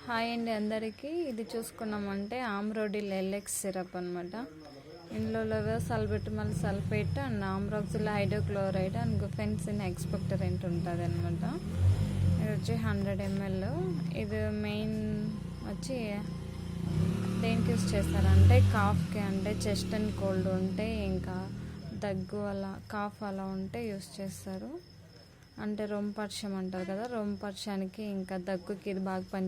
Hi అండి అందరికీ. ఇది చూసుకున్నామంటే ఆమ్రోడిల్ ఎల్ఎక్స్ సిరప్ అనమాట. ఇందులో salbutamol sulphate and ambroxol hydrochloride and guaifenesin expectorant ఉంటుంది అనమాట. ఇది వచ్చి 100 ml. ఇది మెయిన్ వచ్చి దేనికి యూస్ చేస్తారంటే కాఫ్కి, అంటే చెస్ట్ అండ్ కోల్డ్ ఉంటే, ఇంకా దగ్గు అలా కాఫ్ అలా ఉంటే యూస్ చేస్తారు. అంటే రొంపర్షం అంటారు కదా, రొంపర్షానికి ఇంకా దగ్గుకి ఇది బాగా